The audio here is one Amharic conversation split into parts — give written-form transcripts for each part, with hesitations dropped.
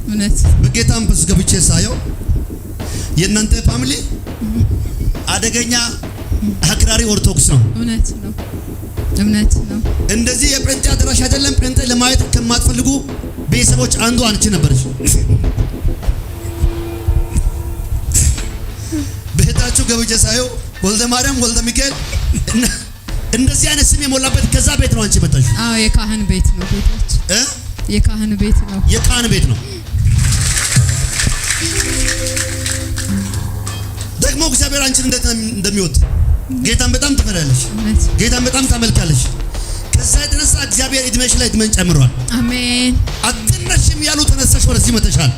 እውነት በጌታም በስ ገብቼ ሳየው የእናንተ ፋሚሊ አደገኛ አክራሪ ኦርቶዶክስ ነው። እውነት ነው። እንደዚህ የጴንጤ አድራሽ አይደለም። ጴንጤ ለማየት ከማትፈልጉ ቤተሰቦች አንዱ አንቺ ነበርሽ። ቤታችሁ ገብቼ ሳየው ወልደ ማርያም ወልደ ሚካኤል እንደዚህ አይነት ስም የሞላበት ከዛ ቤት ነው አንቺ መጣሽ። አዎ የካህን ቤት ነው ቤታችን። የካህን ቤት ነው። ደግሞ እግዚአብሔር አንቺን እንዴት እንደሚወድ ጌታን በጣም ትፈራለሽ። ጌታን በጣም ታመልካለሽ። ከዛ የተነሳ እግዚአብሔር እድሜሽ ላይ እድሜን ጨምሯል። አሜን። አትነሽም ያሉ ተነሳሽ ወደዚህ መተሻል።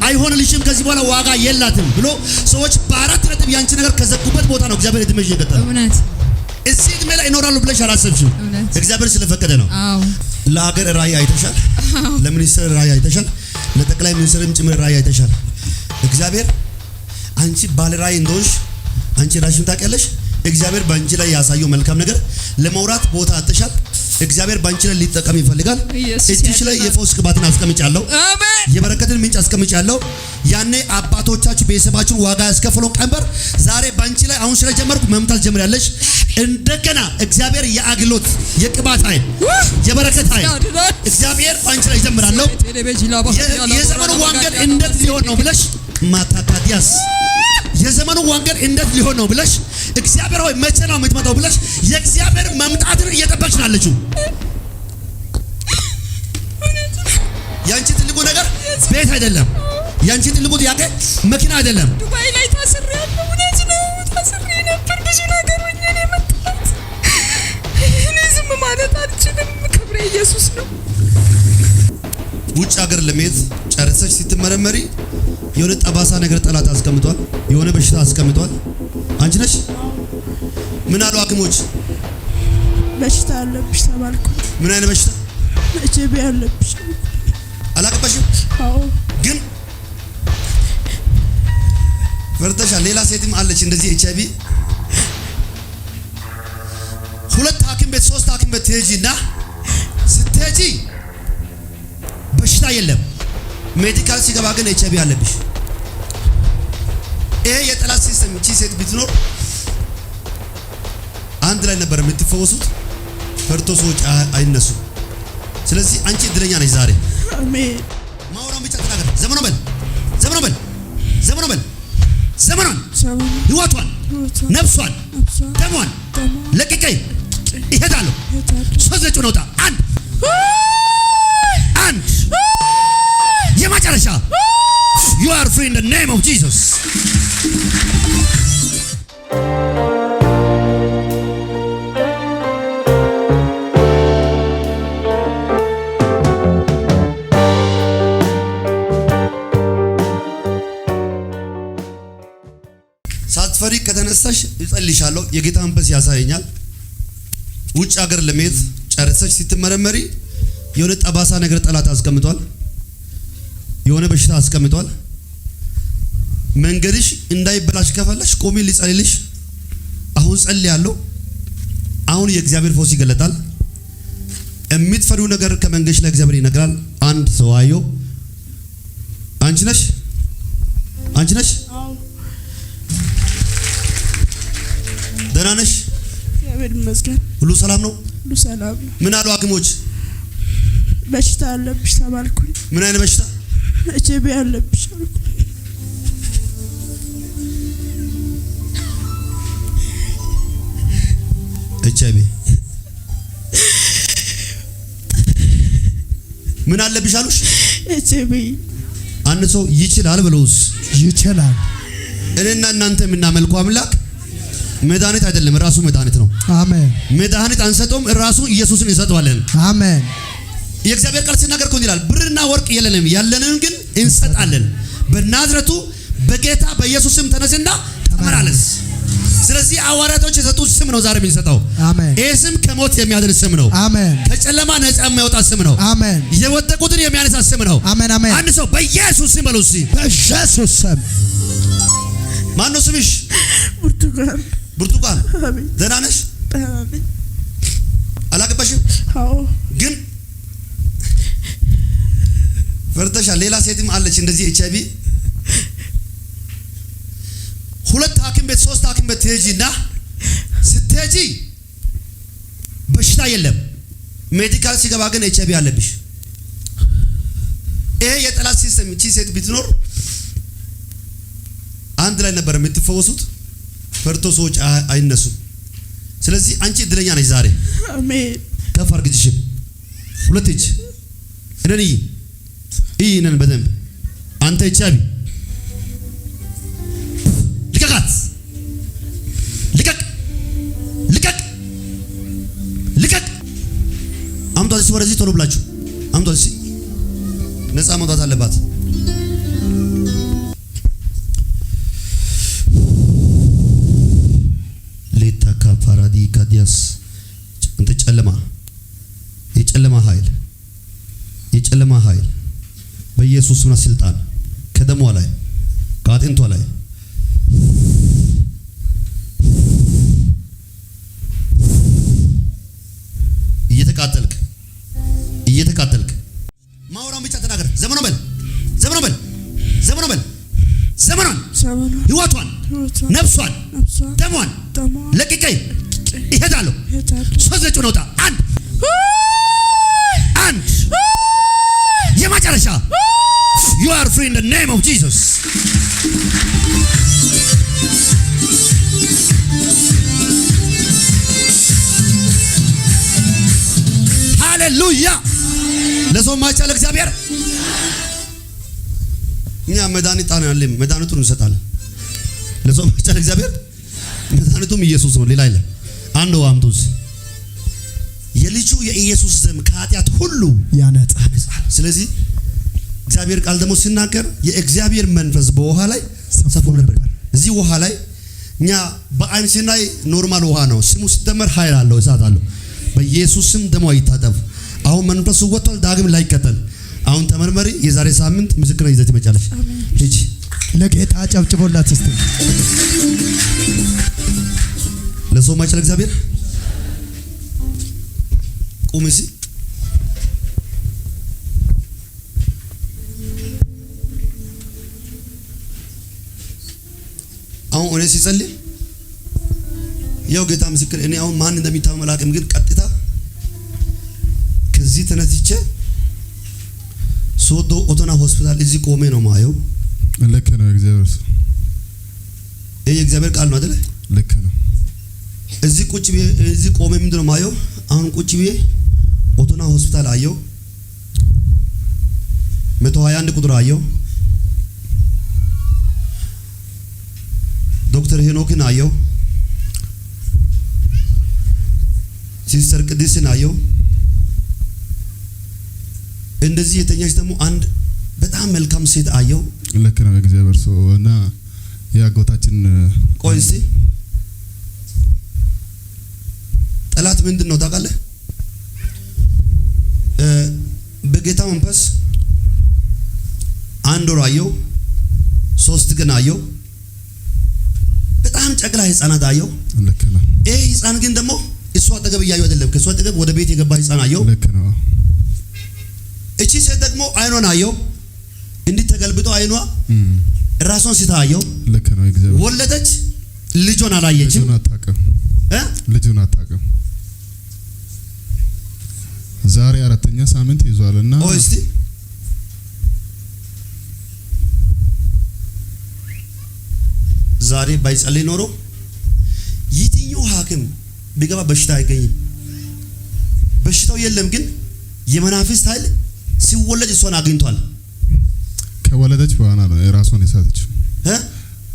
አይሆንልሽም ከዚህ በኋላ ዋጋ የላትም ብሎ ሰዎች በአራት ነጥብ ያንቺ ነገር ከዘጉበት ቦታ ነው እግዚአብሔር እድሜሽ የገጠለው። እውነት እዚህ እድሜ ላይ እኖራለሁ ብለሽ አላሰብሽም። እግዚአብሔር ስለፈቀደ ነው። አዎ ለሀገር ራእይ አይተሻል። ለሚኒስትር ራእይ አይተሻል። ለጠቅላይ ሚኒስትርም ጭምር ራእይ አይተሻል። እግዚአብሔር አንቺ ባለ ራእይ እንደሆንሽ አንቺ ራስሽን ታውቂያለሽ። እግዚአብሔር ባንቺ ላይ ያሳየው መልካም ነገር ለመውራት ቦታ አጥተሻል። እግዚአብሔር ባንቺ ላይ ሊጠቀም ይፈልጋል። እጅሽ ላይ የፈውስ ቅባትን አስቀምጫለሁ። አሜን። የበረከትን ምንጭ አስቀምጫለሁ። ያኔ አባቶቻችሁ ቤተሰባችሁን ዋጋ ያስከፈለው ቀንበር ዛሬ ባንቺ ላይ አሁን ስለጀመርኩ መምታት ጀምራለሽ። እንደገና እግዚአብሔር የአግሎት የቅባት ኃይል የበረከት ኃይል እግዚአብሔር ባንቺ ላይ ይጀምራለሁ። የዘመኑ ወንጌል እንዴት ሊሆን ነው ብለሽ ማታካዲያስ የዘመኑ ወንጌል እንዴት ሊሆን ነው ብለሽ እግዚአብሔር ሆይ መቼ ነው የምትመጣው ብለሽ የእግዚአብሔር መምጣትን እየጠበቅሽ ናለችሁ። ያንቺ ትልቁ ነገር ቤት አይደለም። ያንቺ ትልቁ ጥያቄ መኪና አይደለም። ዱባይ ላይ ታስሬያለሁ። እውነት ነው ታስሬ ነበር። ብዙ ነገር ሆኜ ነው የመጣሁት። እኔ ዝም ማለት አልችልም። ክብሬ ኢየሱስ ነው። ውጭ ሀገር ለመሄድ ጨርሰሽ ስትመረመሪ የሆነ ጠባሳ ነገር ጠላት አስቀምጧል። የሆነ በሽታ አስቀምጧል። አንቺ ነሽ? ምን አሉ ሐኪሞች? በሽታ አለብሽ ተባልኩ። ምን አይነት በሽታ? ኤችአይቪ አለብሽ። አላቀባሽም? አዎ። ግን ፈርተሻል። ሌላ ሴትም አለች እንደዚህ ኤችአይቪ። ሁለት ሐኪም ቤት ሶስት ሐኪም ቤት ትሄጂና ስትሄጂ በሽታ የለም። ሜዲካል ሲገባ ግን ኤችአይቪ አለብሽ። ይሄ የጠላት ሲስተም። እቺ ሴት ብትኖር አንድ ላይ ነበር የምትፈወሱት። ፈርቶ ሰዎች አይነሱ። ስለዚህ አንቺ እድለኛ ነሽ ዛሬ። አሜን። ማውራን ብቻ ተናገር። ዘመኑ በል ዘመኗን ህይወቷን ነፍሷን ደሟን ለቅቄ ይሄዳለሁ። ሶዘጩ ነውጣ አንድ የመጨረሻ you are free in the name of Jesus. ሳትፈሪ ከተነሳሽ እጸልይሻለሁ። የጌታ መንፈስ ያሳየኛል። ውጭ ሀገር ለመሄድ ጨርሰሽ ስትመረመሪ የሆነ ጠባሳ ነገር ጠላት አስቀምጧል። የሆነ በሽታ አስቀምጧል። መንገድሽ እንዳይበላሽ ከፈለሽ ቆሚ ልጸልይልሽ። አሁን ጸልያለሁ። አሁን የእግዚአብሔር ፈውስ ይገለጣል። የምትፈሪው ነገር ከመንገድሽ ላይ እግዚአብሔር ይነግራል። አንድ ሰው አየሁ። አንቺ ነሽ? አዎ። ደህና ነሽ? እግዚአብሔር ይመስገን። ሁሉ ሰላም ነው? ሁሉ ሰላም ነው። ምን አሉ ሐኪሞች? በሽታ አለብሽ ተባልኩ። ምን አይነት በሽታ? ኤችአይቪ አለብሽ አልኩ። ኤችአይቪ ምን አለብሽ አሉሽ? ኤችአይቪ አንድ ሰው ይችላል ብለውስ ይችላል። እኔና እናንተ የምናመልከው አምላክ መድኃኒት አይደለም፣ ራሱ መድኃኒት ነው። አሜን። መድኃኒት አንሰጠውም፣ ራሱ ኢየሱስን እንሰጠዋለን። አሜን። የእግዚአብሔር ቃል ሲናገር እኮ ይላል ብርና ወርቅ የለንም፣ ያለንን ግን እንሰጣለን። በናዝረቱ በጌታ በኢየሱስ ስም ተነስና ተመላለስ። ስለዚህ ሐዋርያቶች የሰጡት ስም ነው ዛሬ የምንሰጠው። አሜን። ይህ ስም ከሞት የሚያድን ስም ነው። አሜን። ከጨለማ ነፃ የሚያወጣ ስም ነው። አሜን። የወደቁትን የሚያነሳ ስም ነው። አሜን። አሜን። አንድ ሰው በኢየሱስ ስም በሉ እስቲ። በኢየሱስ ስም። ማን ነው ስምሽ? ብርቱካን። አሜን። ደህና ነሽ? አሜን። አላገባሽም? አዎ። ግን ፈርተሻል። ሌላ ሴትም አለች እንደዚህ ኤችአይቪ። ሁለት ሐኪም ቤት 3 ሐኪም ቤት ትሄጂና ስትሄጂ በሽታ የለም፣ ሜዲካል ሲገባ ግን ኤችአይቪ አለብሽ። ይሄ የጠላት ሲስተም። እቺ ሴት ብትኖር አንድ ላይ ነበር የምትፈወሱት። ፈርቶ ሰዎች አይነሱም። ስለዚህ አንቺ እድለኛ ነሽ ዛሬ። አሜን። ከፍ አድርግሽ ሁለት እጅ እነን ይህንን በደንብ አንተ ኤችአይቪ ልቀቃት፣ ልቀቅ፣ ልቀቅ፣ ልቀቅ። አምጧት እስኪ ወደዚህ ቶሎ ብላችሁ አምጧት እስኪ። ነፃ መውጣት አለባት። ሌታካ ፓራዲ ካዲያስ እንተ ጨለማ፣ የጨለማ ኃይል፣ የጨለማ ኃይል በኢየሱስ ስም ስልጣን ከደሟ ላይ ከአጥንቷ ላይ እየተቃጠልክ ማውራን ብቻ ተናገር። ዘመኑ በል፣ ዘመኑ በል፣ ዘመኑ በል፣ ዘመኗን፣ ህይወቷን፣ ነፍሷን፣ ደሟን ለቅቄ እሄዳለሁ። ሶስት ነውጣ አንድ የመጨረሻ you are free in the name of Jesus. ሃሌሉያ። ለሰው ማይቻል እግዚአብሔር እኛ መድኃኒት አለን፣ መድኃኒቱን እንሰጣለን። ለሰው ማይቻል እግዚአብሔር መድኃኒቱም ኢየሱስ ነው፣ ሌላ አይደለም። አንዱ አምጡስ የልጁ የኢየሱስ ደም ከኃጢአት ሁሉ ያነጻል። ስለዚህ እግዚአብሔር ቃል ደግሞ ሲናገር የእግዚአብሔር መንፈስ በውሃ ላይ ሰፎ ነበር። እዚህ ውሃ ላይ እኛ በአይን ስናይ ኖርማል ውሃ ነው፣ ስሙ ሲደመር ኃይል አለው፣ እሳት አለው። በኢየሱስ ስም ደሞ ይታጠብ። አሁን መንፈሱ ወጥቷል፣ ዳግም ላይ ይከተል። አሁን ተመርመሪ። የዛሬ ሳምንት ምስክር ይዘት ይመጫለሽ። ሂጂ። ለጌታ ጨብጭቦላት እስቲ። ለሰው ማይችል እግዚአብሔር ቁም እስኪ። አሁን እኔ ሲጸልይ ያው ጌታ ምስክር፣ እኔ አሁን ማን እንደሚታመም አላውቅም፣ ግን ቀጥታ ከዚህ ተነስቼ ሶዶ ኦቶና ሆስፒታል እዚህ ቆሜ ነው ማየው። ልክ ነው። እግዚአብሔር ሰው ይሄ የእግዚአብሔር ቃል ነው አይደል? ልክ ነው። እዚህ ቁጭ ብዬ እዚህ ቆሜ ምንድን ነው ማየው? አሁን ቁጭ ብዬ ኦቶና ሆስፒታል አየው፣ 121 ቁጥር አየው፣ ዶክተር ሄኖክን አየው፣ ሲስተር ቅድስን አየው። እንደዚህ የተኛች ደግሞ አንድ በጣም መልካም ሴት አየው። ልክ ነው። እግዚአብሔር ሰው እና ያጎታችን ቆይ እስቲ ጠላት ምንድን ነው ታውቃለህ? በጌታ መንፈስ አንድ ወር አየው፣ 3 ቀን አየው፣ በጣም ጨቅላ ህፃናት አየው። ልክ ነው። ይሄ ህፃን ግን ደግሞ እሷ አጠገብ እያየው አይደለም፣ ከእሷ አጠገብ ወደ ቤት የገባ ህፃን አየው። ልክ ነው። እቺ ሴት ደግሞ አይኗን አየው፣ እንዲህ ተገልብጦ አይኗ ራሷን ስታ አየው። ልክ ነው። እግዚአብሔር ወለደች፣ ልጇን አላየችም። ልጁን አታውቅም። ዛሬ 4ኛ ሳምንት ይዟልና እስቲ ዛሬ ባይጸልይ ኖሮ የትኛው ሐኪም ቢገባ በሽታ አይገኝም። በሽታው የለም፣ ግን የመናፍስት ኃይል ሲወለድ እሷን አግኝቷል። ከወለደች በኋላ ነው ራሷን የሳተችው።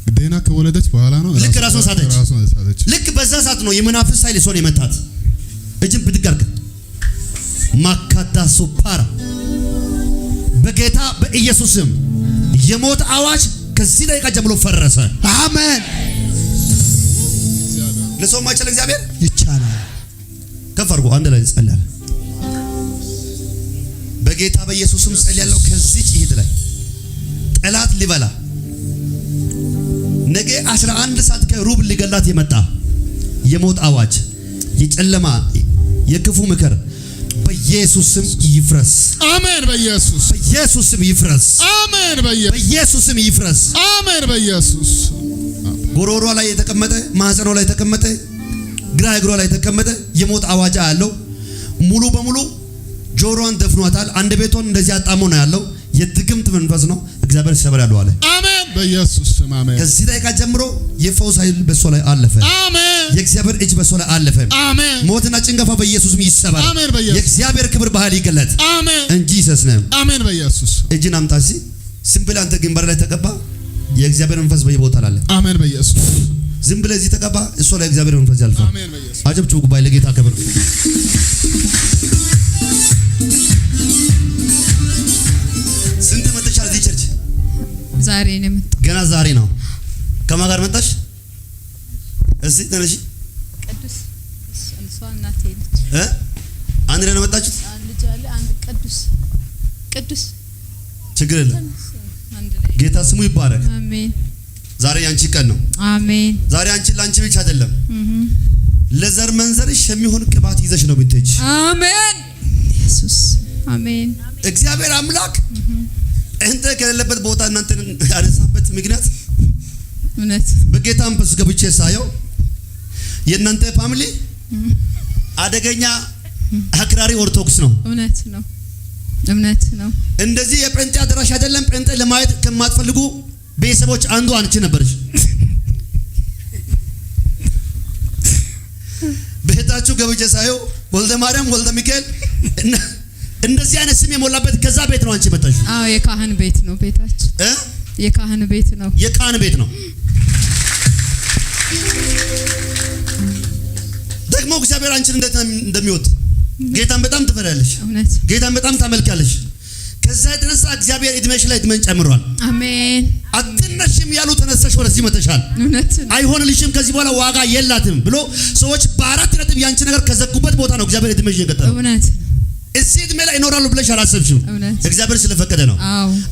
ግዴና ከወለደች በኋላ ነው ልክ ራሷን ሳተች። ልክ በዛ ሰዓት ነው የመናፍስት ኃይል እሷን የመታት። እጅን ብድግ አድርግ። ማካዳ ሱፓራ በጌታ በኢየሱስ ስም የሞት አዋጅ ከዚህ ደቂቃ ጀምሮ ፈረሰ። አሜን። ለሰው ማይችል እግዚአብሔር ይቻላል። ከፍ አድርጎ አንድ ላይ እንጸልያለን። በጌታ በኢየሱስ ስም ጸልያለሁ። ከዚህ ጭሂት ላይ ጠላት ሊበላ ነገ 11 ሰዓት ከሩብ ሊገላት የመጣ የሞት አዋጅ፣ የጨለማ የክፉ ምክር በኢየሱስ ስም ይፍረስ። አሜን በኢየሱስ በኢየሱስ ስም ይፍረስ። አሜን በኢየሱስ ስም ይፍረስ። አሜን በኢየሱስ ጎሮሯ ላይ የተቀመጠ ማህፀኗ ላይ የተቀመጠ ግራ እግሯ ላይ የተቀመጠ የሞት አዋጅ ያለው ሙሉ በሙሉ ጆሮዋን ደፍኗታል። አንድ ቤቷን እንደዚህ አጣሞ ነው ያለው። የድግምት መንፈስ ነው። እግዚአብሔር ይሰበራል አለ። አሜን በኢየሱስ ስም አሜን። ከዚህ ደቂቃ ጀምሮ የፈውስ ኃይል በሷ ላይ አለፈ። አሜን። የእግዚአብሔር እጅ በሷ ላይ አለፈ። አሜን። ሞትና ጭንገፋ በኢየሱስ ስም ይሰበር። አሜን በኢየሱስ የእግዚአብሔር ክብር በኃይል ይገለጥ። አሜን እንጂ ሰስነም አሜን በኢየሱስ እጅን አምጣሲ ዝም ብለህ አንተ ግንባር ላይ ተቀባ። የእግዚአብሔር መንፈስ በየቦታው አለ። አሜን በኢየሱስ ዝም ብለህ እዚህ ተቀባ። እሷ ላይ እግዚአብሔር መንፈስ ያልፋል። አሜን በኢየሱስ አጨብጭቡ ጉባኤ ለጌታ ክብር። ስንት መጥተሻል እዚህ ቸርች? ዛሬ ነው የመጣው። ገና ዛሬ ነው። ከማን ጋር መጣሽ? እስቲ ተነሺ። ቅዱስ እሷ እናቴ ነች። አንድ ላይ ነው መጣችሁት? አንድ ልጅ አለ። አንድ ቅዱስ ችግር የለም። አንድ ላይ ጌታ ስሙ ይባረክ። አሜን። ዛሬ ያንቺ ቀን ነው። አሜን። ዛሬ አንቺ ላንቺ ብቻ አይደለም፣ ለዘር መንዘርሽ የሚሆን ቅባት ይዘሽ ነው የምትሄጂ። አሜን ኢየሱስ አሜን። እግዚአብሔር አምላክ እንተ ከሌለበት ቦታ እናንተን ያነሳበት ምክንያት እውነት በጌታ መንፈስ ገብቼ ሳየው የእናንተ ፋሚሊ አደገኛ አክራሪ ኦርቶዶክስ ነው። እውነት ነው። እንደዚህ የጴንጤ አድራሽ አይደለም። ጴንጤ ለማየት ከማትፈልጉ ቤተሰቦች አንዱ አንቺ ነበርሽ። ቤታችሁ ገብቼ ሳየው ወልደ ማርያም ወልደ ሚካኤል እንደዚህ አይነት ስም የሞላበት ከዛ ቤት ነው አንቺ መጣሽ። አዎ የካህን ቤት ነው ቤታችን። የካህን ቤት ነው። የካህን ቤት ነው። ደግሞ እግዚአብሔር አንቺን እንደሚወድ ጌታን በጣም ትፈሪያለሽ። እውነት ጌታን በጣም ታመልካለሽ። ከዛ የተነሳ እግዚአብሔር እድሜሽ ላይ እድሜን ጨምሯል። አሜን። አትነሽም ያሉ ተነስተሽ ወደዚህ መተሻል። እውነት አይሆንልሽም ከዚህ በኋላ ዋጋ የላትም ብሎ ሰዎች በአራት ነጥብ ያንቺ ነገር ከዘጉበት ቦታ ነው እግዚአብሔር እድሜሽን የቀጠለው። እውነት እዚህ እድሜ ላይ እኖራለሁ ብለሽ አላሰብሽም። እግዚአብሔር ስለፈቀደ ነው።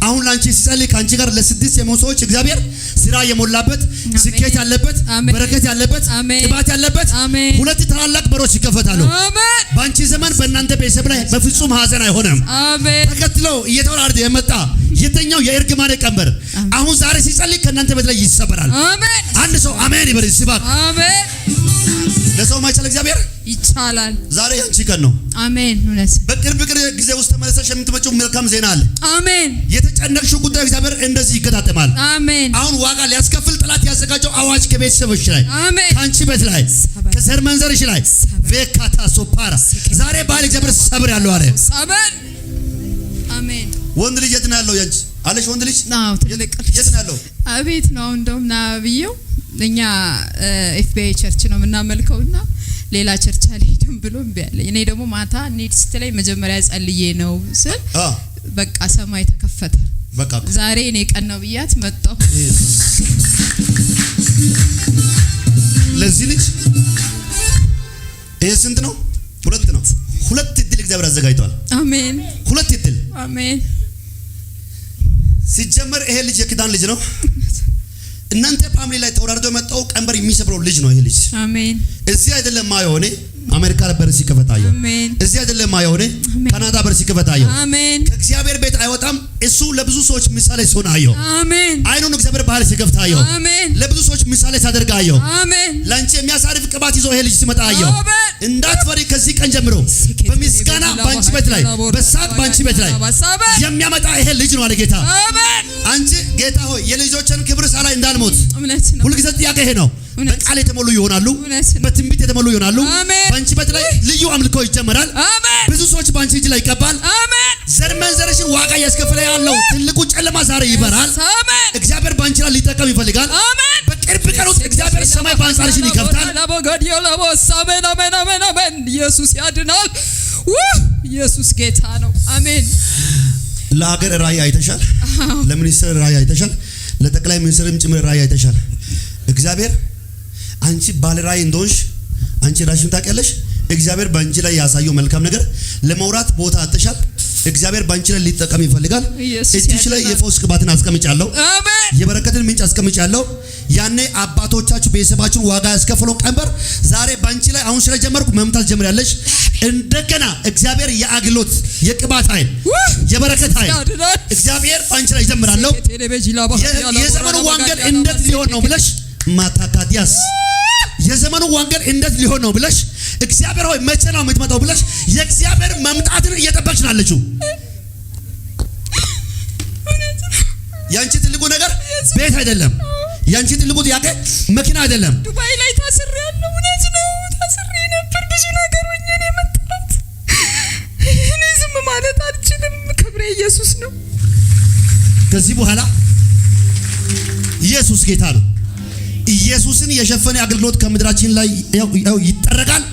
አሁን ላንቺ ሲጸልይ ካንቺ ጋር ለስድስት የሞቱ ሰዎች እግዚአብሔር ስራ የሞላበት ስኬት ያለበት በረከት ያለበት ቅባት ያለበት ሁለት ታላላቅ በሮች ይከፈታሉ። በአንቺ ዘመን በእናንተ ቤተሰብ ላይ በፍጹም ሀዘን አይሆንም። ተከትለው እየተወራረደ የመጣ የተኛው የእርግማን ቀንበር አሁን ዛሬ ሲጸልይ ከእናንተ ቤት ላይ ይሰበራል። አንድ ሰው አሜን ይበል ሲባክ። አሜን። ለሰው ማይቻል እግዚአብሔር ይቻላል። ዛሬ ያንቺ ቀን ነው። አሜን። እውነት በቅርብ ጊዜ ውስጥ ተመለሰሽ የምትመጪው መልካም ዜና አለ። አሜን። የተጨነቅሽው ጉዳይ እግዚአብሔር እንደዚህ ይገጣጠማል። አሜን። አሁን ዋጋ ሊያስከፍል ጠላት ያዘጋጀው አዋጅ ከቤተሰቦች ላይ አሜን፣ ካንቺ ቤት ላይ ከዘር መንዘርሽ ላይ ቬካታ ሶፓራ ዛሬ ባል እግዚአብሔር ሰብር ያለው አለ። አሜን። አሜን። ወንድ ልጅ የት ነው ያለው? ያንቺ አለሽ ወንድ ልጅ? አዎ ትልቅ የት ነው ያለው? አቤት ነው እንደውም ና ብዬው እኛ ኤፍቢአይ ቸርች ነው የምናመልከውና ሌላ ቸርች አልሄድም ብሎ እምቢ አለኝ። እኔ ደግሞ ማታ እንሂድ ስትለኝ መጀመሪያ ጸልዬ ነው ስል በቃ ሰማይ ተከፈተ። በቃ ዛሬ እኔ ቀን ነው ብያት መጣሁ። ለዚህ ልጅ ይሄ ስንት ነው? ሁለት ነው። ሁለት እድል እግዚአብሔር አዘጋጅቷል። አሜን። ሁለት እድል። አሜን። ሲጀመር ይሄ ልጅ የኪዳን ልጅ ነው። እናንተ ፋሚሊ ላይ ተወራርዶ የመጣው ቀንበር የሚሰብረው ልጅ ነው ይሄ ልጅ። አሜን። እዚህ አይደለም ማየሆኔ አሜሪካ በር ሲከፈታየው። አሜን። እዚህ አይደለም ማየሆኔ ካናዳ በር ሲከፈታየው። አሜን። ከእግዚአብሔር ቤት አይወጣም። እሱ ለብዙ ሰዎች ምሳሌ ሲሆን አየው። አሜን። አይኑን እግዚአብሔር ባህል ሲከፍታየው። አሜን። ለብዙ ሰዎች ምሳሌ ሲያደርግ አየው። አሜን። ላንቺ የሚያሳርፍ ቅባት ይዞ ይሄ ልጅ ሲመጣ አየው። እንዳትፈሪ ከዚህ ቀን ጀምሮ በምስጋና ባንቺ ቤት ላይ በሳቅ ባንቺ ቤት ላይ የሚያመጣ ይሄ ልጅ ነው አለ ጌታ። አሜን። አንቺ ጌታ ሆይ የልጆችን ክብር ሳላይ እንዳልሞት ነው። ሁልጊዜ ጥያቄ ይሄ ነው። በቃል የተሞሉ ይሆናሉ፣ በትንቢት የተሞሉ ይሆናሉ። ባንቺ ቤት ላይ ልዩ አምልኮ ይጀመራል። ብዙ ሰዎች ባንቺ እጅ ላይ ይቀባል። ዘር መንዘርሽን ዋጋ እያስከፈለ ያለው ትልቁ ጨለማ ዛሬ ይበራል። እግዚአብሔር ባንቺ ላይ ሊጠቀም ይፈልጋል። በቅርብ ቀን ውስጥ እግዚአብሔር ሰማይ በአንጻርሽን ይከፍታል። ኢየሱስ ያድናል። ኢየሱስ ጌታ ነው። አሜን። ለሀገር ራእይ አይተሻል። ለሚኒስትር ራእይ አይተሻል። ለጠቅላይ ሚኒስትርም ጭምር ራእይ አይተሻል። እግዚአብሔር አንቺ ባለ ራእይ እንደሆንሽ አንቺ ራስሽን ታውቂያለሽ። እግዚአብሔር በአንቺ ላይ ያሳየው መልካም ነገር ለመውራት ቦታ አጥተሻል። እግዚአብሔር ባንቺ ላይ ሊጠቀም ይፈልጋል። ኢየሱስ እጅሽ ላይ የፈውስ ቅባትን አስቀምጫለሁ። አሜን። የበረከትን ምንጭ አስቀምጫለሁ። ያኔ አባቶቻችሁ ቤተሰባችሁን ዋጋ ያስከፈለው ቀንበር ዛሬ ባንቺ ላይ አሁን ስለጀመርኩ መምታት ጀምራለች። እንደገና እግዚአብሔር የአግሎት የቅባት ኃይል የበረከት ኃይል እግዚአብሔር ባንቺ ላይ ጀምራለሁ። የዘመኑ ወንጌል እንዴት ሊሆን ነው ብለሽ ማታካዲያስ የዘመኑ ወንጌል እንዴት ሊሆን ነው ብለሽ እግዚአብሔር ሆይ መቼ ነው የምትመጣው ብለሽ የእግዚአብሔር መምጣትን እየጠበቅሽ ናለችሁ። ያንቺ ትልቁ ነገር ቤት አይደለም። ያንቺ ትልቁ ጥያቄ መኪና አይደለም። ዱባይ ላይ ታስሬያለሁ። እውነት ነው፣ ታስሬ ነበር። ብዙ ነገር ሆኜ ነው የመጣሁት። እኔ ዝም ማለት አልችልም። ክብሬ ኢየሱስ ነው። ከዚህ በኋላ ኢየሱስ ጌታ ነው። ኢየሱስን የሸፈነ አገልግሎት ከምድራችን ላይ ያው ይጠረጋል።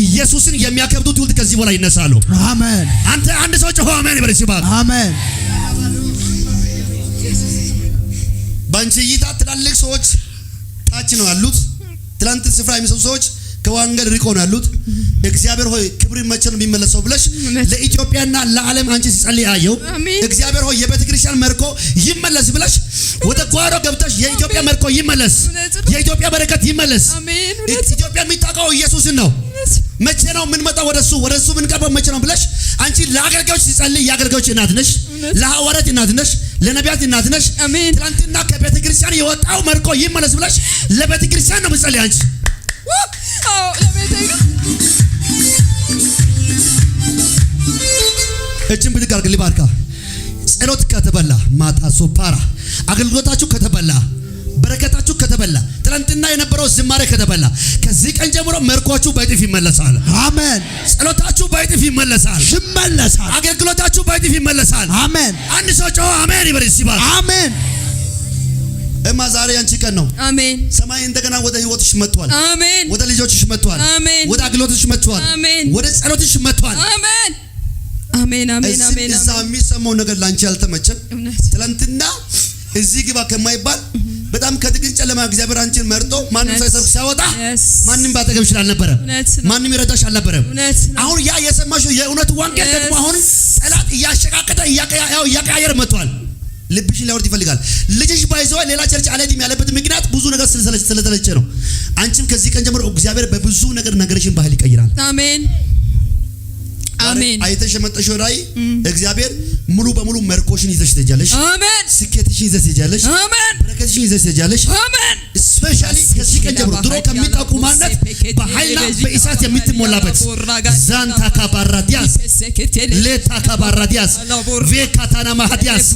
ኢየሱስን የሚያከብዱ ትውልድ ከዚህ በኋላ ይነሳሉ። አሜን። አንተ አንድ ሰው ጮሆ አሜን ይበል ሲባል አሜን። ባንቺ እይታ ትላልቅ ሰዎች ታች ነው ያሉት። ትላንት ስፍራ የሚሰሩ ሰዎች ከወንጌል ርቆ ነው ያሉት። እግዚአብሔር ሆይ ክብር መቼ ነው የሚመለሰው ብለሽ ለኢትዮጵያና ለዓለም አንቺ ሲጸልይ አየው። እግዚአብሔር ሆይ የቤተ ክርስቲያን መርኮ ይመለስ ብለሽ ወደ ጓሮ ገብተሽ የኢትዮጵያ መርኮ ይመለስ፣ የኢትዮጵያ በረከት ይመለስ። ኢትዮጵያ የሚታወቀው ኢየሱስን ነው። መቼ ነው የምንመጣው ወደሱ የምንቀርበው መቼ ነው ብለሽ አንቺ ለአገልጋዮች ሲጸልይ የአገልጋዮች እናት ነሽ፣ ለሐዋርያት እናት ነሽ፣ ለነቢያት እናት ነሽ። ትናንትና ከቤተ ክርስቲያን የወጣው መርኮ ይመለስ ብለሽ ለቤተ ክርስቲያን ነው የምትጸልይ አንቺ። እችን ብድግ አድርግ ሊባርካ ጸሎት ከተበላ ማታ ሶፓራ አገልግሎታችሁ ከተበላ በረከታችሁ ከተበላ ትናንትና የነበረው ዝማሬ ከተበላ ከዚህ ቀን ጀምሮ መርኳችሁ በእጥፍ ይመለሳል። አሜን። ጸሎታችሁ በእጥፍ ይመለሳል። አገልግሎታችሁ በእጥፍ ይመለሳል። አሜን። አንድ ሰው ጮህ አሜን ይበል ሲባል አሜን። እማ ዛሬ አንቺ ቀን ነው። አሜን። ሰማይ እንደገና ወደ ህይወትሽ መጥቷል። አሜን። ወደ ልጆችሽ መጥቷል። አሜን። ወደ አገልግሎትሽ መጥቷል። አሜን። ወደ ጸሎትሽ መጥቷል። አሜን። አሜን። አሜን። አሜን። እዛ የሚሰማው ነገር ላንቺ ያልተመቸም ትናንትና እዚህ ግባ ከማይባል በጣም ከጥቂት ጨለማ እግዚአብሔር አንቺን መርጦ ማንም ሳይሰብክ ሲያወጣ ማንም ባጠገብሽ አልነበረም። ማንም ይረዳሽ አልነበረም። አሁን ያ የሰማሽው የእውነት ወንጌል ደግሞ አሁን ጠላት እያሸቃቀጠ እያቀያየር መጥቷል። ልብሽን ሊያወርድ ይፈልጋል። ልጅሽ ባይዘው ሌላ ቸርች አልሄድም ያለበት ምክንያት ብዙ ነገር ስለተለጨ ነው። አንቺም ከዚህ ቀን ጀምሮ እግዚአብሔር በብዙ ነገር ነገርሽን ባህል ይቀይራል። አሜን። አሜን። አይተሽ የመጣሽው ራእይ እግዚአብሔር ሙሉ በሙሉ መርኮሽን ይዘሽ ትሄጃለሽ። አሜን። ስኬትሽን ይዘሽ ትሄጃለሽ። አሜን። በረከትሽን ይዘሽ ትሄጃለሽ። አሜን። ስፔሻሊ ከዚህ ቀን ጀምሮ ድሮ ከሚጠቁ ማነት በኃይልና በእሳት የምትሞላበት ዛንታ ካባራዲያስ ሌታ ካባራዲያስ ቬካታና ማሃዲያስ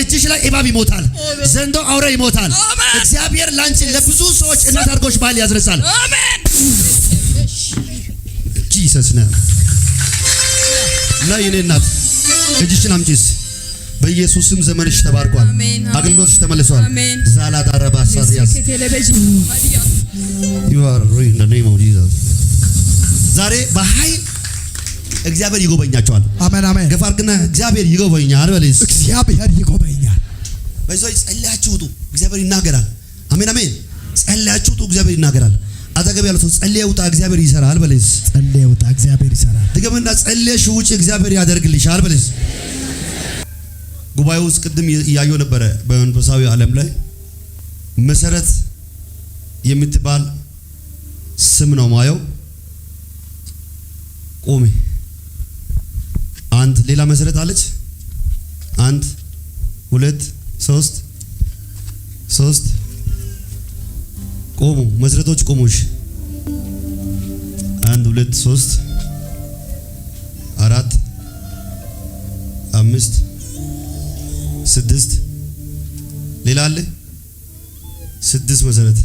እጅሽ ላይ እባብ ይሞታል። ዘንዶ አውሬ ይሞታል። እግዚአብሔር ላንቺ ለብዙ ሰዎች እናት አድርጎሽ ባህል ያስረሳል። አሜን። ጂሰስ ነው ላይ የኔ እናት እጅሽን አምጪስ። በኢየሱስም ዘመንሽ ተባርኳል። አገልግሎትሽ ተመልሷል። ዛላ ዳረባ ሳዲያስ you are in the name of Jesus። ዛሬ በኃይል እግዚአብሔር ይጎበኛቸዋል። አሜን አሜን። ገፋርክና እግዚአብሔር ይጎበኛል በለስ። እግዚአብሔር ይጎበኛል። በዚህ ጸልያችሁ ውጡ፣ እግዚአብሔር ይናገራል። አሜን አሜን። ጸልያችሁ ውጡ፣ እግዚአብሔር ይናገራል። አጠገብ ያለው ሰው ጸልየው ውጣ እግዚአብሔር ይሰራል በለስ። ጸልየው ውጣ እግዚአብሔር ይሰራል። ድገምና ጸልየሽ ውጪ እግዚአብሔር ያደርግልሻል በለስ። ጉባኤው ውስጥ ቅድም እያየው ነበረ። በመንፈሳዊ ዓለም ላይ መሰረት የምትባል ስም ነው ማየው። ቆሜ አንድ ሌላ መሰረት አለች። 1 2 3 ቆሙ። መሰረቶች ቆሙሽ። 1 2 3 4 5 6 ሌላ አለ 6 መሰረት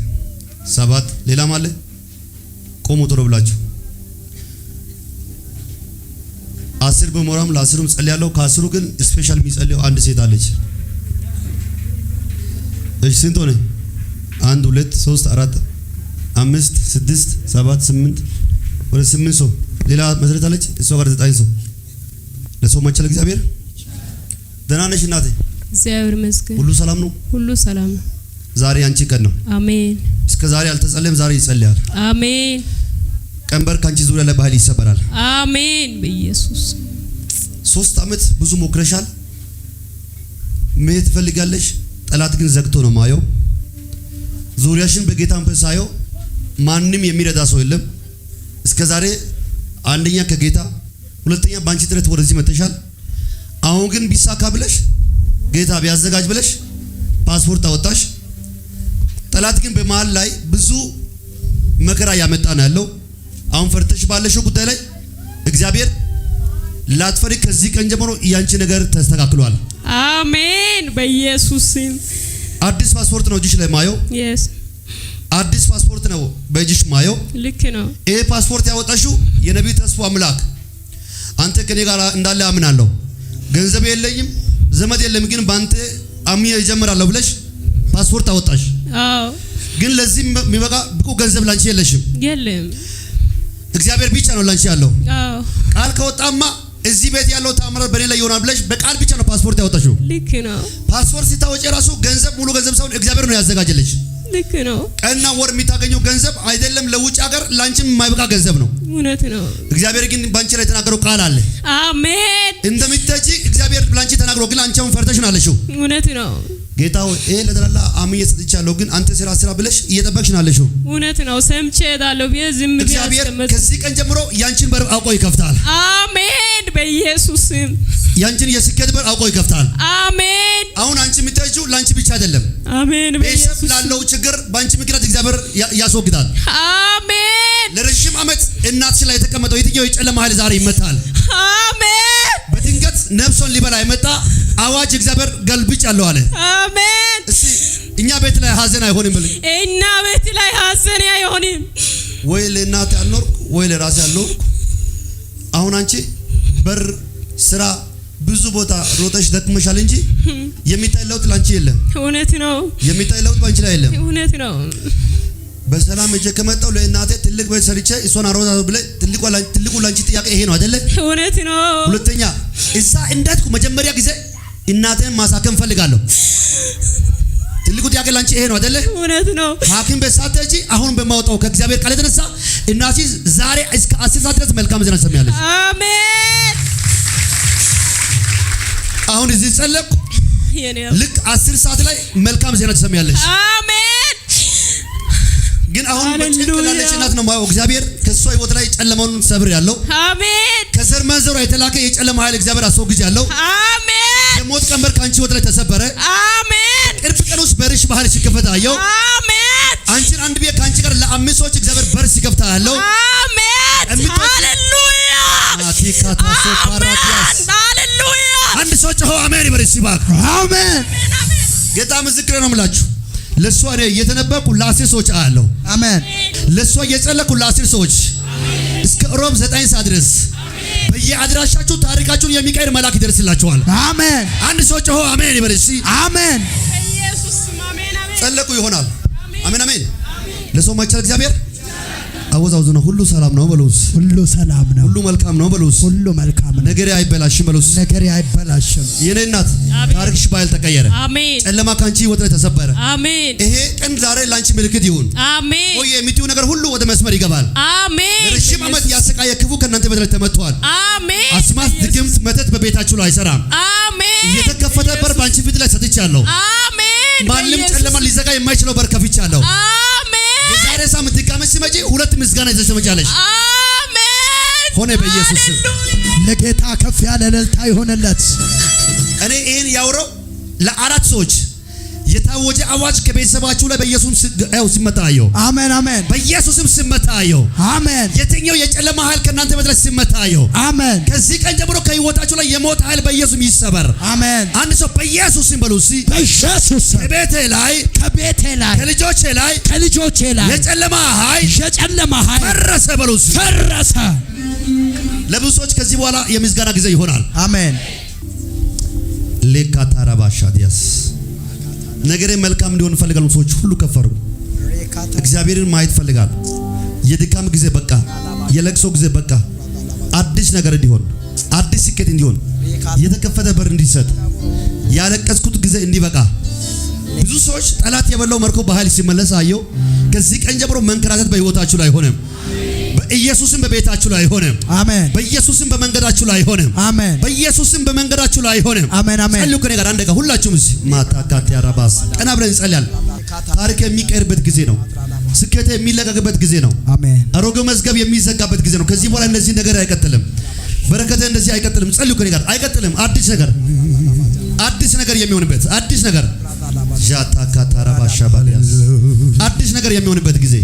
7 ሌላም አለ። ቆሙ ቶሎ ብላችሁ 10 በሞራም ለ10ም ጸልያለሁ። ከ10ሩ ግን ስፔሻል የሚጸልየው አንድ ሴት አለች። እሺ ስንት ሆነ? 1 2 3 4 5 6 7 8 ወደ 8 ሰው ሌላ መሰረት አለች። እሷ ጋር 9 ሰው ለሰው መቸል እግዚአብሔር። ደህና ነሽ እናቴ? እግዚአብሔር ይመስገን። ሁሉ ሰላም ነው? ሁሉ ሰላም ነው። ዛሬ አንቺ ቀን ነው። አሜን። እስከ ዛሬ አልተጸለየም፣ ዛሬ ይጸልያል። አሜን። ቀንበር ካንቺ ዙሪያ ላይ ባህል ይሰበራል። አሜን። በኢየሱስ 3 ዓመት ብዙ ሞክረሻል። መሄድ ትፈልጋለሽ። ጠላት ግን ዘግቶ ነው ማየው። ዙሪያሽን በጌታ መንፈስ ሳየው ማንም የሚረዳ ሰው የለም። እስከዛሬ አንደኛ ከጌታ ሁለተኛ ባንቺ ጥረት ወደዚህ መተሻል። አሁን ግን ቢሳካ ብለሽ ጌታ ቢያዘጋጅ ብለሽ ፓስፖርት አወጣሽ። ጠላት ግን በመሃል ላይ ብዙ መከራ ያመጣ ነው ያለው። አሁን ፈርተሽ ባለሽው ጉዳይ ላይ እግዚአብሔር ላትፈሪ ከዚህ ቀን ጀምሮ ያንቺ ነገር ተስተካክሏል። አሜን በኢየሱስ ስም። አዲስ ፓስፖርት ነው እጅሽ ላይ ማየው። yes አዲስ ፓስፖርት ነው በእጅሽ ማየው። ልክ ነው። ይሄ ፓስፖርት ያወጣሽው የነቢይ ተስፋ አምላክ አንተ ከኔ ጋር እንዳለ አምናለሁ። ገንዘብ የለኝም ዘመድ የለም ግን ባንተ አምኜ እጀምራለሁ ብለሽ ፓስፖርት አወጣሽ። አዎ ግን ለዚህ የሚበቃ ብቁ ገንዘብ ላንቺ የለሽም። የለም እግዚአብሔር ብቻ ነው ላንቺ ያለው። አዎ ቃል ከወጣማ እዚህ ቤት ያለው ታምራት በኔ ላይ ይሆናል ብለሽ በቃል ብቻ ነው ፓስፖርት ያወጣሽው። ልክ ነው። ፓስፖርት ሲታወጪ ራሱ ገንዘብ ሙሉ ገንዘብ ሳይሆን እግዚአብሔር ነው ያዘጋጀልሽ። ልክ ነው። ቀንና ወር የሚታገኘው ገንዘብ አይደለም ለውጭ ሀገር ላንቺም የማይበቃ ገንዘብ ነው። እውነት ነው። እግዚአብሔር ግን ባንቺ ላይ የተናገረው ቃል አለ። አሜን። እንደምትጂ እግዚአብሔር ላንቺ ተናግሮ ግን አንቺ አሁን ፈርተሽ ነው አለሽው። እውነት ነው። ጌታው ይሄ ለተላላ አምኜ ሰጥቻለሁ ግን አንተ ስራ ብለሽ እየጠበቅሽ ነው አለሽው። እውነት ነው። ሰምቼ ሄዳለሁ ብዬ ዝም ብዬ እግዚአብሔር ከዚህ ቀን ጀምሮ ያንቺን በር አውቆ ይከፍታል። አሜን በኢየሱስ ስም። ያንቺን የስኬት በር አውቆ ይከፍታል። አሜን። አሁን አንቺ የምትሄጂው ላንቺ ብቻ አይደለም። አሜን በኢየሱስ ላለው ችግር ባንቺ ምክንያት እግዚአብሔር ያስወግዳል። አሜን። ለረጅም ዓመት እናትሽ ላይ የተቀመጠው የትኛው የጨለማ ኃይል ዛሬ ይመታል። አሜን። በድንገት ነፍሷን ሊበላ የመጣ አዋጅ እግዚአብሔር ገልብጫለሁ አለ። አሜን። እስቲ እኛ ቤት ላይ ሀዘን አይሆንም ብለኝ። እና ቤት ላይ ሀዘን አይሆንም። ወይ ለእናት ያልኖርኩ ወይ ለራሴ ያልኖርኩ። አሁን አንቺ በር ስራ ብዙ ቦታ ሮጠሽ ደክመሻል እንጂ የሚታይ ለውጥ ላንቺ የለም። እውነት ነው። የሚታይ ለውጥ ባንቺ ላይ የለም። እውነት ነው። በሰላም እጄ ከመጣሁ ለእናቴ ትልቅ ቤት ሰርቼ እሷን አሮጣለሁ ብለህ ትልቁ ላንቺ ጥያቄ ይሄ ነው አይደለ? እውነት ነው። ሁለተኛ እዛ እንዳትኩ መጀመሪያ ጊዜ እናቴን ማሳከም ፈልጋለሁ። ትልቁ ጥያቄ ላንቺ ይሄ ነው አይደለ? እውነት ነው። ሐኪም ቤት ሳትሄጂ አሁን በማውጣው ከእግዚአብሔር ቃል የተነሳ እናቴ ዛሬ እስከ 10 ሰዓት ድረስ መልካም ዜና ትሰሚያለሽ። አሜን። አሁን እዚህ ጸለቅኩ የኔ ልክ 10 ሰዓት ላይ መልካም ዜና ትሰሚያለሽ። አሜን። ግን አሁን በጭንቅላለች እናት ነው ማየው። እግዚአብሔር ከሷ ህይወት ላይ ጨለማውን ሰብር ያለው። አሜን። ከዘር መንዘሯ የተላከ የጨለማ ኃይል እግዚአብሔር አስወግጅ ያለው። አሜን። የሞት ቀንበር ካንቺ ህይወት ላይ ተሰበረ። አሜን። ቅርብ ቀን ውስጥ በርሽ ባህል ሲከፈት አየው። አሜን። አንቺን አንድ ቤት ካንቺ ጋር ለአምስት ሰዎች እግዚአብሔር በር ሲከፍታ ያለው። አሜን። ሃሌሉያ። አቲካታሶ ፓራቲያስ ሃሌሉያ። አንድ ሰው ጮሆ አሜን ይበል ሲባክ። አሜን። ጌታ ምስክሬ ነው የምላችሁ። ለሷ እኔ እየተነበኩ ለ10 ሰዎች አያለሁ። አሜን። ለሷ እየጸለኩ ለ10 ሰዎች እስከ ሮብ 9 ሰዓት ድረስ በየአድራሻችሁ ታሪካችሁን የሚቀይር መልአክ ይደርስላችኋል። አሜን። አንድ ሰው ጮሆ አሜን ይበል እስቲ። አሜን። ኢየሱስ አሜን። አሜን። ጸለቁ ይሆናል። አሜን አሜን። ለሰው ማይቻል እግዚአብሔር አወዛውዙ ነው። ሁሉ ሰላም ነው በሉስ። ሁሉ ሰላም ነው። ሁሉ መልካም ነው በሉስ። ሁሉ መልካም ነው። ነገሬ አይበላሽም በሉስ። ነገሬ አይበላሽም። የኔ እናት ታሪክሽ ባይል ተቀየረ። አሜን። ጨለማ ካንቺ ህይወት ላይ ተሰበረ። አሜን። ይሄ ቀን ዛሬ ላንቺ ምልክት ይሁን። አሜን። ወይ የምትዩ ነገር ሁሉ ወደ መስመር ይገባል። አሜን። ለረጅም ዓመት ያሰቃየ ክፉ ከእናንተ ቤት ላይ ተመቷል። አሜን። አስማት፣ ድግምት፣ መተት በቤታችሁ ላይ አይሰራም። አሜን። የተከፈተ በር ባንቺ ፊት ላይ ሰጥቻለሁ። አሜን። ማንም ጨለማ ሊዘጋ የማይችለው በር ከፍቻለሁ። አሜን። የዛሬ ሳምንት ድጋሜ ሲመጪ 2 ምስጋና ይዘሽ ትመጫለሽ። አሜን። ሆነ በኢየሱስ ስም። ለጌታ ከፍ ያለ እልልታ ይሆንለት። እኔ ይሄን ያወራው ለ4 ሰዎች የታወጀ አዋጅ ከቤተሰባችሁ ላይ በኢየሱስ ስም ሲመታ አየሁ። አሜን አሜን። በኢየሱስ ስም ሲመታ አየሁ። አሜን። የትኛው የጨለማ ኃይል ከእናንተ ቤት ላይ ሲመታ አየሁ። አሜን። ከዚህ ቀን ጀምሮ ከህይወታችሁ ላይ የሞት ኃይል በኢየሱስ ይሰበር። አሜን። አንድ ሰው በኢየሱስ ስም በሉ እስቲ። በኢየሱስ ስም ከቤቴ ላይ ከቤቴ ላይ ከልጆቼ ላይ ከልጆቼ ላይ የጨለማ ኃይል የጨለማ ኃይል ፈረሰ በሉ እስቲ። ፈረሰ። ለብዙ ሰዎች ከዚህ በኋላ የምስጋና ጊዜ ይሆናል። አሜን። ሌካታራባሻዲያስ ነገሬ መልካም እንዲሆን ፈልጋሉ። ሰዎች ሁሉ ከፈሩ። እግዚአብሔርን ማየት ፈልጋል። የድካም ጊዜ በቃ፣ የለቅሶ ጊዜ በቃ። አዲስ ነገር እንዲሆን፣ አዲስ ስኬት እንዲሆን፣ የተከፈተ በር እንዲሰጥ፣ ያለቀስኩት ጊዜ እንዲበቃ። ብዙ ሰዎች ጠላት የበላው መርኮ በኃይል ሲመለስ አየው። ከዚህ ቀን ጀምሮ መንከራተት በህይወታችሁ ላይ ሆነም። በኢየሱስም በቤታችሁ ላይ አይሆንም። አሜን። በኢየሱስም በመንገዳችሁ ላይ አይሆንም። አሜን። በኢየሱስም በመንገዳችሁ ላይ አይሆንም። አሜን። አሜን። ጸልዩ ከኔ ጋር አንድ ደቂቃ ሁላችሁም እዚህ ማታካት ያራባስ ቀና ብለን እንጸልያለን። ታሪክ የሚቀየርበት ጊዜ ነው። ስኬት የሚለቀቅበት ጊዜ ነው። አሜን። አሮጌው መዝገብ የሚዘጋበት ጊዜ ነው። ከዚህ በኋላ እንደዚህ ነገር አይቀጥልም። በረከተ እንደዚህ አይቀጥልም። ጸልዩ ከኔ ጋር አይቀጥልም። አዲስ ነገር የሚሆንበት አዲስ ነገር ጃታካታራባሻ ባዲያስ አዲስ ነገር የሚሆንበት ጊዜ